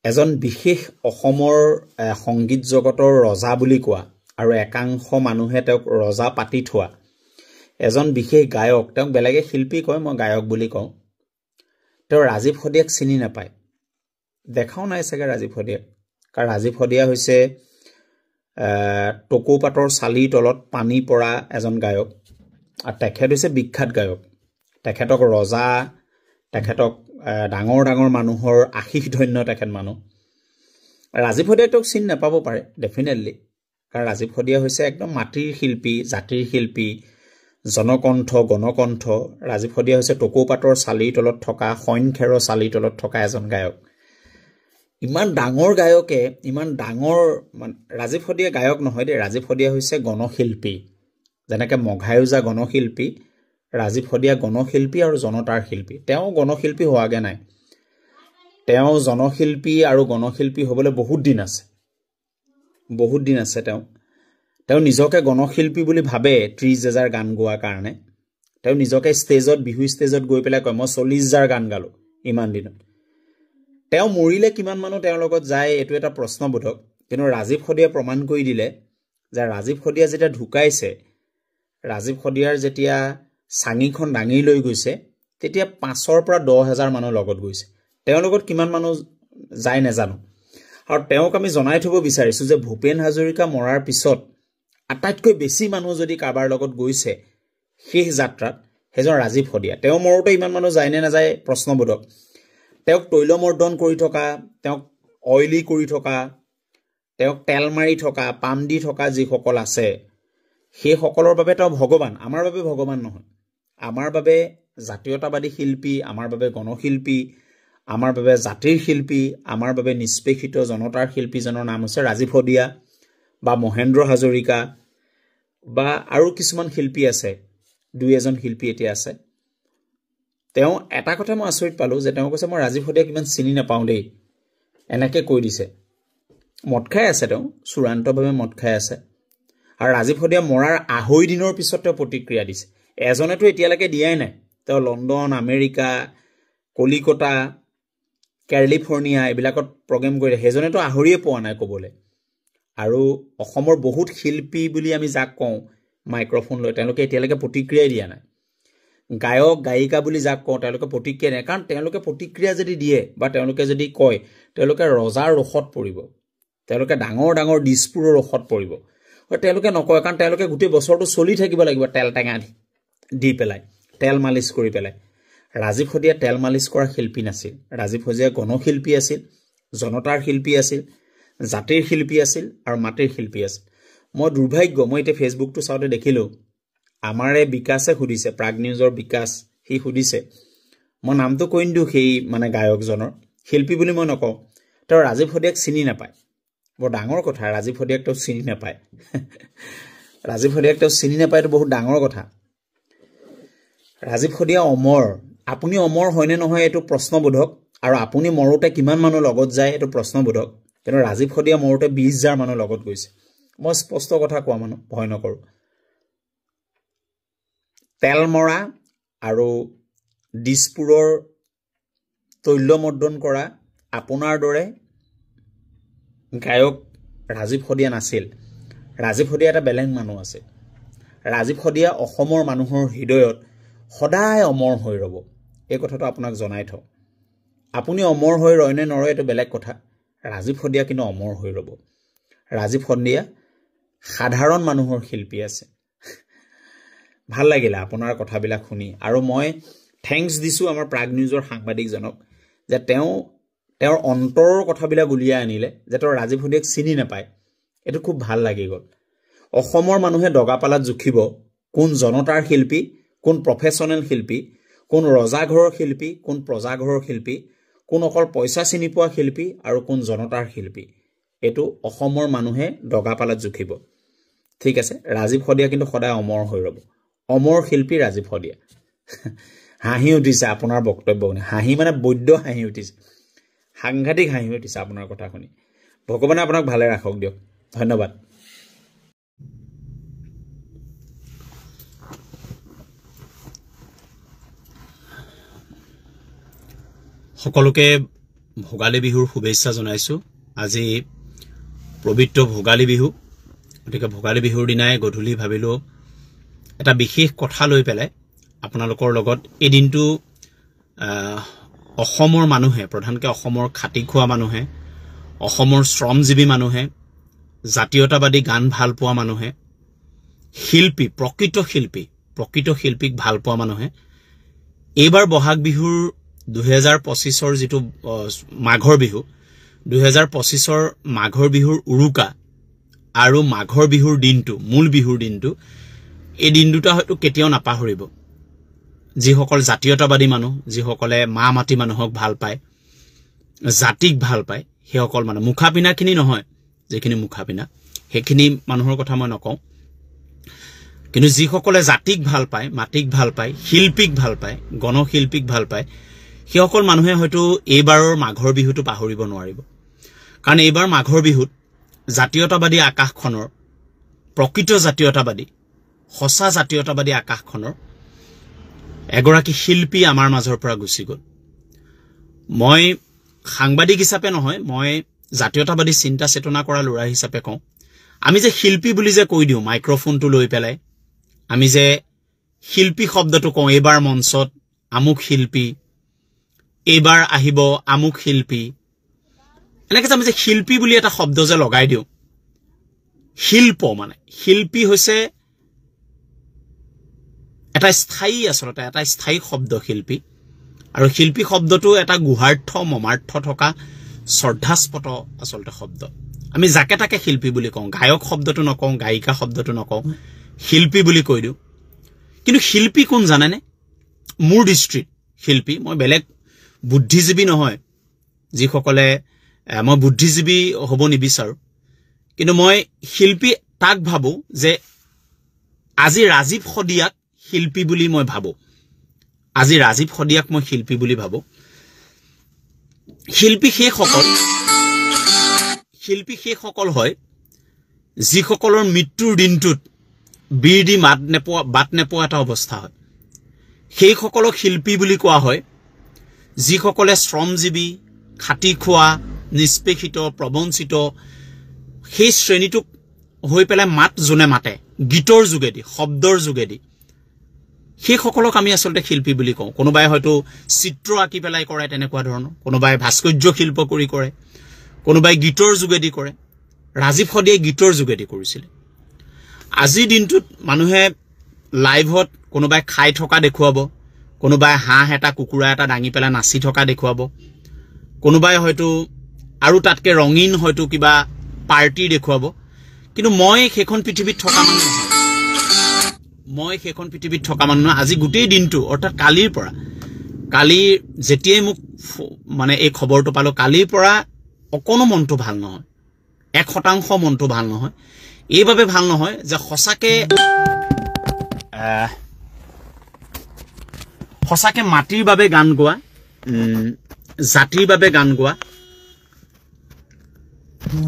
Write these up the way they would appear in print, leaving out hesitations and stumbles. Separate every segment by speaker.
Speaker 1: এজন বিশেষ অসমৰ সংগীত জগতৰ ৰজা বুলি কোৱা আৰু একাংশ মানুহে তেওঁক ৰজা পাতি থোৱা এজন বিশেষ গায়ক, তেওঁক বেলেগে শিল্পী কয়, মই গায়ক বুলি কওঁ। তেওঁ ৰাজীৱ সদিয়াক চিনি নাপায়, দেখাও নাই চাগে ৰাজীৱ সদিয়াক। কাৰণ ৰাজীৱ সদিয়া হৈছে টকৌ পাতৰ চালিৰ তলত পানী পৰা এজন গায়ক, আৰু তেখেত হৈছে বিখ্যাত গায়ক। তেখেতক ৰজা, তেখেতক ডাঙৰ ডাঙৰ মানুহৰ আশীষ ধন্য তেখেত মানুহ। ৰাজীৱ সদিয়াক তেওঁক চিনি নাপাব পাৰে ডেফিনেটলি, কাৰণ ৰাজীৱ সদিয়া হৈছে একদম মাটিৰ শিল্পী, জাতিৰ শিল্পী, জনকণ্ঠ, গণকণ্ঠ। ৰাজীৱ সদিয়া হৈছে টকৌ পাতৰ চালিৰ তলত থকা, শইন খেৰৰ চালিৰ তলত থকা এজন গায়ক। ইমান ডাঙৰ গায়কে, ইমান ডাঙৰ ৰাজীৱ সদিয়া গায়ক নহয় দেই, ৰাজীৱ সদিয়া হৈছে গণশিল্পী। যেনেকৈ মঘাই ওজা গণশিল্পী, ৰাজীৱ সদিয়া গণশিল্পী আৰু জনতাৰ শিল্পী। তেওঁ গণশিল্পী হোৱাগৈ নাই, তেওঁ জনশিল্পী আৰু গণশিল্পী হ'বলৈ বহুত দিন আছে, বহুত দিন আছে। তেওঁ নিজকে গণশিল্পী বুলি ভাবে 30,000 গান গোৱাৰ কাৰণে। তেওঁ নিজকে ষ্টেজত, বিহু ষ্টেজত গৈ পেলাই কয় মই 40,000 গান গালোঁ ইমান দিনত। তেওঁ মৰিলে কিমান মানুহ তেওঁৰ লগত যায় এইটো এটা প্ৰশ্নবোধক। কিন্তু ৰাজীৱ সদিয়াই প্ৰমাণ কৰি দিলে যে ৰাজীৱ সদিয়া যেতিয়া ঢুকাইছে, ৰাজীৱ সদিয়াৰ যেতিয়া চাঙিখন দাঙি লৈ গৈছে, তেতিয়া 5,000 পৰা 10,000 মানুহ লগত গৈছে। তেওঁৰ লগত কিমান মানুহ যায় নাজানো। আৰু তেওঁক আমি জনাই থ'ব বিচাৰিছোঁ যে ভূপেন হাজৰিকা মৰাৰ পিছত আটাইতকৈ বেছি মানুহ যদি কাৰোবাৰ লগত গৈছে শেষ যাত্ৰাত, সেইজন ৰাজীৱ সদিয়া। তেওঁ মৰোতে ইমান মানুহ যায় নে নাযায় প্ৰশ্নবোধক। তেওঁক তৈলমৰ্দন কৰি থকা, তেওঁক অইলি কৰি থকা, তেওঁক তেল মাৰি থকা, পাম দি থকা যিসকল আছে, সেইসকলৰ বাবে তেওঁ ভগৱান। আমাৰ বাবে ভগৱান নহয়, আমাৰ বাবে জাতীয়তাবাদী শিল্পী, আমাৰ বাবে গণশিল্পী, আমাৰ বাবে জাতিৰ শিল্পী, আমাৰ বাবে নিষ্পেষিত জনতাৰ শিল্পীজনৰ নাম হৈছে ৰাজীৱ সদিয়া বা মহেন্দ্ৰ হাজৰিকা বা আৰু কিছুমান শিল্পী আছে, 2-এজন শিল্পী এতিয়া আছে। তেওঁ এটা কথা মই আচৰিত পালোঁ যে তেওঁ কৈছে মই ৰাজীৱ সদিয়াক ইমান চিনি নাপাওঁ দেই, এনেকৈ কৈ দিছে। মদ খাই আছে, তেওঁ চূড়ান্তভাৱে মদ খাই আছে। আৰু ৰাজীৱ সদিয়া মৰাৰ 2.5 দিনৰ পিছত তেওঁ প্ৰতিক্ৰিয়া দিছে। এজনেতো এতিয়ালৈকে দিয়াই নাই। তেওঁ লণ্ডন, আমেৰিকা, কলিকতা, কেলিফৰ্ণিয়া এইবিলাকত প্ৰগ্ৰেম কৰিলে, সেইজনেতো আহৰিয়ে পোৱা নাই ক'বলৈ। আৰু অসমৰ বহুত শিল্পী বুলি আমি যাক কওঁ মাইক্ৰফোন লৈ, তেওঁলোকে এতিয়ালৈকে প্ৰতিক্ৰিয়াই দিয়া নাই। গায়ক গায়িকা বুলি যাক কওঁ, তেওঁলোকে প্ৰতিক্ৰিয়া দিয়ে। কাৰণ তেওঁলোকে প্ৰতিক্ৰিয়া যদি দিয়ে বা তেওঁলোকে যদি কয়, তেওঁলোকে ৰজাৰ ৰসত পৰিব, তেওঁলোকে ডাঙৰ ডাঙৰ দিছপুৰৰ ৰসত পৰিব। তেওঁলোকে নকয়, কাৰণ তেওঁলোকে গোটেই বছৰটো চলি থাকিব লাগিব তেল টেঙা দি পেলাই, তেল মালিচ কৰি পেলাই। ৰাজীৱ সদিয়া তেল মালিচ কৰা শিল্পী নাছিল। ৰাজীৱ সদিয়া গণশিল্পী আছিল, জনতাৰ শিল্পী আছিল, জাতিৰ শিল্পী আছিল আৰু মাটিৰ শিল্পী আছিল। মই দুৰ্ভাগ্য, মই এতিয়া ফেচবুকটো চাওঁতে দেখিলোঁ, আমাৰে বিকাশে সুধিছে, প্ৰাগ নিউজৰ বিকাশ, সি সুধিছে, মই নামটো কৈ নিদিওঁ সেই গায়কজনৰ, শিল্পী বুলি মই নকওঁ। তেওঁ ৰাজীৱ সদিয়াক চিনি নাপায়, বৰ ডাঙৰ কথা। ৰাজীৱ সদিয়াক তেওঁ চিনি নাপায়, ৰাজীৱ সদিয়াক তেওঁ চিনি নাপায়টো বহুত ডাঙৰ কথা। ৰাজীৱ সদিয়া অমৰ। আপুনি অমৰ হয়নে নহয় এইটো প্ৰশ্নবোধক, আৰু আপুনি মৰোতে কিমান মানুহ লগত যায় এইটো প্ৰশ্নবোধক। কিন্তু ৰাজীৱ সদিয়া মৰোতে 20,000 মানুহ লগত গৈছে। মই স্পষ্ট কথা কোৱা মানুহ, ভয় নকৰোঁ। তেল মৰা আৰু দিছপুৰৰ তৈলমৰ্দন কৰা আপোনাৰ দৰে গায়ক ৰাজীৱ সদিয়া নাছিল। ৰাজীৱ সদিয়া এটা বেলেগ মানুহ আছে। ৰাজীৱ সদিয়া অসমৰ মানুহৰ হৃদয়ত সদায় অমৰ হৈ ৰ'ব, এই কথাটো আপোনাক জনাই থওঁ। আপুনি অমৰ হৈ ৰয় নে নৰয় এইটো বেলেগ কথা, ৰাজীৱ সদিয়া কিন্তু অমৰ হৈ ৰ'ব। ৰাজীৱ সদিয়া সাধাৰণ মানুহৰ শিল্পী আছে। ভাল লাগিলে আপোনাৰ কথাবিলাক শুনি, আৰু মই থেংকছ দিছোঁ আমাৰ প্ৰাগ নিউজৰ সাংবাদিকজনক যে তেওঁৰ অন্তৰৰ কথাবিলাক উলিয়াই আনিলে, যে তেওঁ ৰাজীৱ সদিয়াক চিনি নাপায়। এইটো খুব ভাল লাগি গ'ল। অসমৰ মানুহে দগাপালাত জুখিব কোন জনতাৰ শিল্পী, কোন প্ৰফেশ্যনেল শিল্পী, কোন ৰজাঘৰৰ শিল্পী, কোন প্ৰজাঘৰৰ শিল্পী, কোন অকল পইচা চিনি পোৱা শিল্পী আৰু কোন জনতাৰ শিল্পী। এইটো অসমৰ মানুহে দগাপালাত জুখিব। ঠিক আছে, ৰাজীৱ সদিয়া কিন্তু সদায় অমৰ হৈ ৰ'ব। অমৰ শিল্পী ৰাজীৱ সদিয়া। হাঁহি উঠিছে আপোনাৰ বক্তব্য শুনি, হাঁহি বৈদ্য হাঁহি উঠিছে, সাংঘাতিক হাঁহি উঠিছে আপোনাৰ কথা শুনি। ভগৱানে আপোনাক ভালে ৰাখক দিয়ক, ধন্যবাদ। সকলোকে ভোগালী বিহুৰ শুভেচ্ছা জনাইছোঁ। আজি পবিত্ৰ ভোগালী বিহু, গতিকে ভোগালী বিহুৰ দিনাই গধূলি ভাবিলোঁ এটা বিশেষ কথা লৈ পেলাই আপোনালোকৰ লগত এই দিনটো অসমৰ মানুহে, প্ৰধানকৈ অসমৰ খাটি খোৱা মানুহে, অসমৰ শ্ৰমজীৱী মানুহে, জাতীয়তাবাদী গান ভাল পোৱা মানুহে, শিল্পী, প্ৰকৃত শিল্পীক ভাল পোৱা মানুহে এইবাৰ বহাগ বিহুৰ 2025ৰ যিটো মাঘৰ বিহু, 2025ৰ মাঘৰ বিহুৰ উৰুকা আৰু মাঘৰ বিহুৰ দিনটো, মূল বিহুৰ দিনটো, এই দিন দুটা হয়তো কেতিয়াও নাপাহৰিব। যিসকল জাতীয়তাবাদী মানুহ, যিসকলে মা মাটি মানুহক ভাল পায়, জাতিক ভাল পায়, সেইসকল মানুহ, মুখা পিন্ধাখিনি নহয়, যিখিনি মুখা পিন্ধা সেইখিনি মানুহৰ কথা মই নকওঁ, কিন্তু যিসকলে জাতিক ভাল পায়, মাটিক ভাল পায়, শিল্পীক ভাল পায়, গণশিল্পীক ভাল পায়, সেইসকল মানুহে হয়তো এইবাৰৰ মাঘৰ বিহুটো পাহৰিব নোৱাৰিব। কাৰণ এইবাৰ মাঘৰ বিহুত জাতীয়তাবাদী আকাশখনৰ, প্ৰকৃত জাতীয়তাবাদী, সঁচা জাতীয়তাবাদী আকাশখনৰ এগৰাকী শিল্পী আমাৰ মাজৰ পৰা গুচি গ'ল। মই সাংবাদিক হিচাপে নহয়, মই জাতীয়তাবাদী চিন্তা চেতনা কৰা ল'ৰা হিচাপে কওঁ, আমি যে শিল্পী বুলি যে কৈ দিওঁ মাইক্ৰফোনটো লৈ পেলাই, আমি যে শিল্পী শব্দটো কওঁ, এইবাৰ মঞ্চত আমুক শিল্পী, এইবাৰ আহিব আমুক শিল্পী, এনেকৈ যে আমি যে শিল্পী বুলি এটা শব্দ যে লগাই দিওঁ, শিল্প মানে শিল্পী হৈছে এটা স্থায়ী, আচলতে এটা স্থায়ী শব্দ শিল্পী। আৰু শিল্পী শব্দটো এটা গুহাৰ্থ মমাৰ্থ থকা শ্ৰদ্ধাস্পদ আচলতে শব্দ। আমি যাকে তাকে শিল্পী বুলি কওঁ, গায়ক শব্দটো নকওঁ, গায়িকা শব্দটো নকওঁ, শিল্পী বুলি কৈ দিওঁ। কিন্তু শিল্পী কোন জানেনে? মোৰ দৃষ্টিত শিল্পী, মই বেলেগ বুদ্ধিজীৱী নহয়, যিসকলে, মই বুদ্ধিজীৱী হ'ব নিবিচাৰোঁ, কিন্তু মই শিল্পী তাক ভাবোঁ যে আজি ৰাজীৱ সদিয়াক শিল্পী বুলি মই ভাবোঁ। আজি ৰাজীৱ সদিয়াক মই শিল্পী বুলি ভাবোঁ। শিল্পী সেইসকল হয় যিসকলৰ মৃত্যুৰ দিনটোত বীৰ দি বাট নেপোৱা এটা অৱস্থা হয়। সেইসকলক শিল্পী বুলি কোৱা হয় যিসকলে শ্ৰমজীৱী, খাটি খোৱা, নিষ্পেষিত, প্ৰবঞ্চিত, সেই শ্ৰেণীটোক হৈ পেলাই মাত যোনে মাতে গীতৰ যোগেদি, শব্দৰ যোগেদি, সেইসকলক আমি আচলতে শিল্পী বুলি কওঁ। কোনোবাই হয়তো চিত্ৰ আঁকি পেলাই কৰে তেনেকুৱা ধৰণৰ, কোনোবাই ভাস্কৰ্য শিল্প কৰি কৰে, কোনোবাই গীতৰ যোগেদি কৰে। ৰাজীৱ সদিয়াই গীতৰ যোগেদি কৰিছিলে। আজিৰ দিনটোত মানুহে লাইভত কোনোবাই খাই থকা দেখুৱাব, কোনোবাই হাঁহ এটা, কুকুৰা এটা দাঙি পেলাই নাচি থকা দেখুৱাব, কোনোবাই হয়তো আৰু তাতকৈ ৰঙীন হয়তো কিবা পাৰ্টি দেখুৱাব। কিন্তু মই সেইখন পৃথিৱীত থকা মানুহ নহয়, আজি গোটেই দিনটো, অৰ্থাৎ কালি যেতিয়াই মোক মানে এই খবৰটো পালোঁ, কালিৰ পৰা অকণো মনটো ভাল নহয়, 1% মনটো ভাল নহয়। এইবাবে ভাল নহয় যে সঁচাকে মাটিৰ বাবে গান গোৱা, জাতিৰ বাবে গান গোৱা,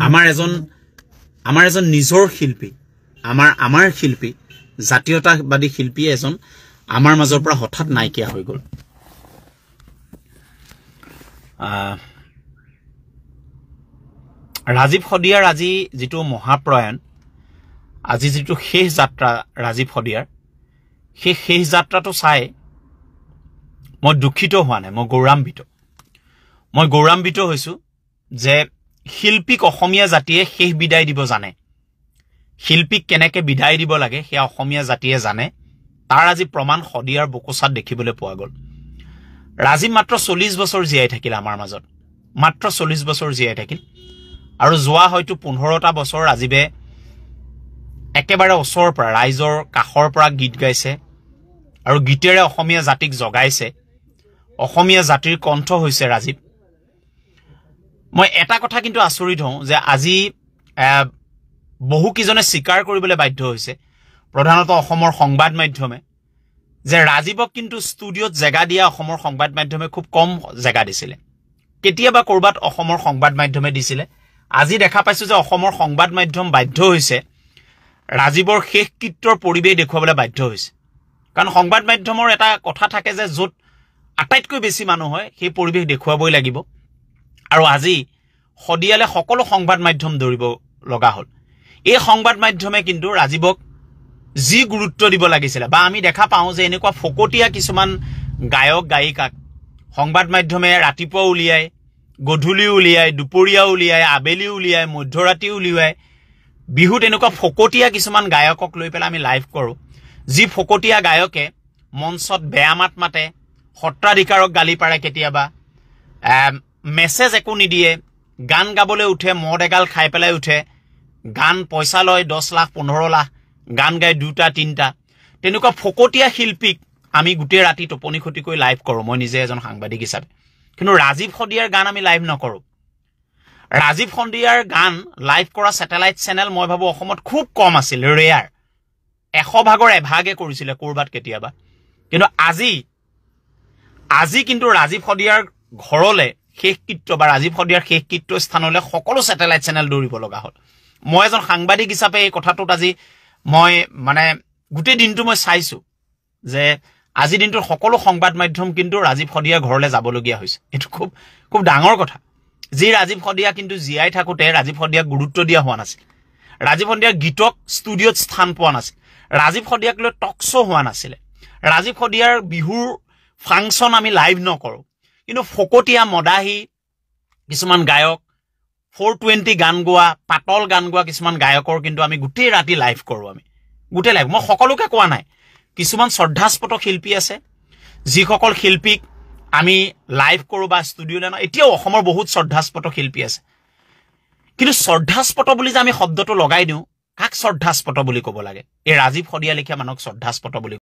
Speaker 1: আমাৰ এজন নিজৰ শিল্পী, আমাৰ শিল্পী, জাতীয়তাবাদী শিল্পী এজন আমাৰ মাজৰ পৰা হঠাৎ নাইকিয়া হৈ গ'ল। ৰাজীৱ সদিয়াৰ আজি যিটো মহাপ্ৰয়াণ, আজি যিটো শেষ যাত্ৰা ৰাজীৱ সদিয়াৰ, সেই শেষ যাত্ৰাটো চাই মই দুখিত হোৱা নাই, মই গৌৰৱান্বিত হৈছোঁ যে শিল্পীক অসমীয়া জাতিয়ে শেষ বিদায় দিব জানে। শিল্পীক কেনেকৈ বিদায় দিব লাগে সেয়া অসমীয়া জাতিয়ে জানে। তাৰ আজি প্ৰমাণ সদিয়াৰ বকোচাত দেখিবলৈ পোৱা গ'ল। ৰাজীৱ মাত্ৰ 40 বছৰ জীয়াই থাকিল আমাৰ মাজত, মাত্ৰ 40 বছৰ জীয়াই থাকিল। আৰু যোৱা হয়তো 15টা বছৰ ৰাজীৱে একেবাৰে ওচৰৰ পৰা, ৰাইজৰ কাষৰ পৰা গীত গাইছে আৰু গীতেৰে অসমীয়া জাতিক জগাইছে। অসমীয়া জাতিৰ কণ্ঠ হৈছে ৰাজীৱ। মই এটা কথা কিন্তু আচৰিত হওঁ যে আজি বহুকেইজনে স্বীকাৰ কৰিবলৈ বাধ্য হৈছে, প্ৰধানতঃ অসমৰ সংবাদ মাধ্যমে, যে ৰাজীৱক কিন্তু ষ্টুডিঅ'ত জেগা দিয়া অসমৰ সংবাদ মাধ্যমে খুব কম জেগা দিছিলে। কেতিয়াবা ক'ৰবাত অসমৰ সংবাদ মাধ্যমে দিছিলে। আজি দেখা পাইছোঁ যে অসমৰ সংবাদ মাধ্যম বাধ্য হৈছে ৰাজীৱৰ শেষকৃত্যৰ পৰিৱেশ দেখুৱাবলৈ বাধ্য হৈছে। কাৰণ সংবাদ মাধ্যমৰ এটা কথা থাকে যে য'ত আটাইতকৈ বেছি মানুহ হয় সেই পৰিৱেশ দেখুৱাবই লাগিব। আৰু আজি সদিয়ালে সকলো সংবাদ মাধ্যম দৌৰিব লগা হ'ল এই সংবাদ মাধ্যমে কিন্তু ৰাজীৱক যি গুৰুত্ব দিব লাগিছিল বা আমি দেখা পাওঁ যে এনেকুৱা ফকটীয়া কিছুমান গায়ক গায়িকাক সংবাদ মাধ্যমে ৰাতিপুৱা উলিয়ায় গধূলি উলিয়ায় দুপৰীয়া উলিয়ায় আবেলি উলিয়ায় মধ্যৰাতি উলিয়ায় বিহুত এনেকুৱা ফকটীয়া কিছুমান গায়কক লৈ পেলাই আমি লাইভ কৰোঁ যি ফকটীয়া গায়কে মঞ্চত বেয়া মাত মাতে সত্ৰাধিকাৰক গালি পাৰে কেতিয়াবা মেছেজ একো নিদিয়ে গান গাবলৈ উঠে মদ এগাল খাই পেলাই উঠে গান পইচা লয় 10 লাখ 15 লাখ গান গায় 2টা 3টা তেনেকুৱা ফকটীয়া শিল্পীক আমি গোটেই ৰাতি টোপনি ক্ষতি কৰি লাইভ কৰোঁ মই নিজে এজন সাংবাদিক হিচাপে কিন্তু ৰাজীৱ সদিয়াৰ গান আমি লাইভ নকৰোঁ ৰাজীৱ সদিয়াৰ গান লাইভ কৰা স্যাটেলাইট চেনেল মই ভাবো অসমত খুব কম আছিল ৰেয়াৰ 100 ভাগৰ এভাগে কৰিছিলে কৰবাত কেতিয়াবা কিন্তু আজি কিন্তু ৰাজীৱ সদিয়াৰ ঘৰলে শেষকৃত্য বা ৰাজীৱ সদিয়াৰ শেষকৃত্য স্থানলৈ সকলো স্যাটেলাইট চেনেল দৌৰিব লগা হ'ল মই এজন সাংবাদিক হিচাপে এই কথাটোত আজি মই মানে গোটেই দিনটো মই চাইছো যে আজি দিনটোৰ সকলো সংবাদ মাধ্যম কিন্তু ৰাজীৱ সদিয়াৰ ঘৰলৈ যাবলগীয়া হৈছে এটো খুব ডাঙৰ কথা যি ৰাজীৱ সদিয়া কিন্তু জিআই থাকোতে ৰাজীৱ সদিয়াক গুৰুত্ব দিয়া হোৱা নাছিল ৰাজীৱ সদিয়াৰ গীতক ষ্টুডিঅ'ত স্থান পোৱা নাছিল ৰাজীৱ সদিয়াক লৈ টক শ্ব' হোৱা নাছিল ৰাজীৱ সদিয়াৰ বিহুৰ ফাংচন আমি লাইভ নকৰোঁ কিন্তু ফকটীয়া মদাহী কিছুমান গায়ক 420 গান গোৱা পাতল গান গোৱা কিছুমান গায়কৰ কিন্তু আমি গোটেই ৰাতি লাইভ কৰোঁ আমি গোটেই লাইভ মই সকলোকে কোৱা নাই কিছুমান শ্ৰদ্ধাস্পদ শিল্পী আছে যিসকল শিল্পীক আমি লাইভ কৰোঁ বা ষ্টুডিঅ'লৈ না এতিয়াও অসমৰ বহুত শ্ৰদ্ধাস্পদ শিল্পী আছে কিন্তু শ্ৰদ্ধাস্পদ বুলি যে আমি শব্দটো লগাই দিওঁ কাক শ্ৰদ্ধাস্পদ বুলি ক'ব লাগে এই ৰাজীৱ সদিয়া লিখা মানুহক শ্ৰদ্ধাস্পদ বুলি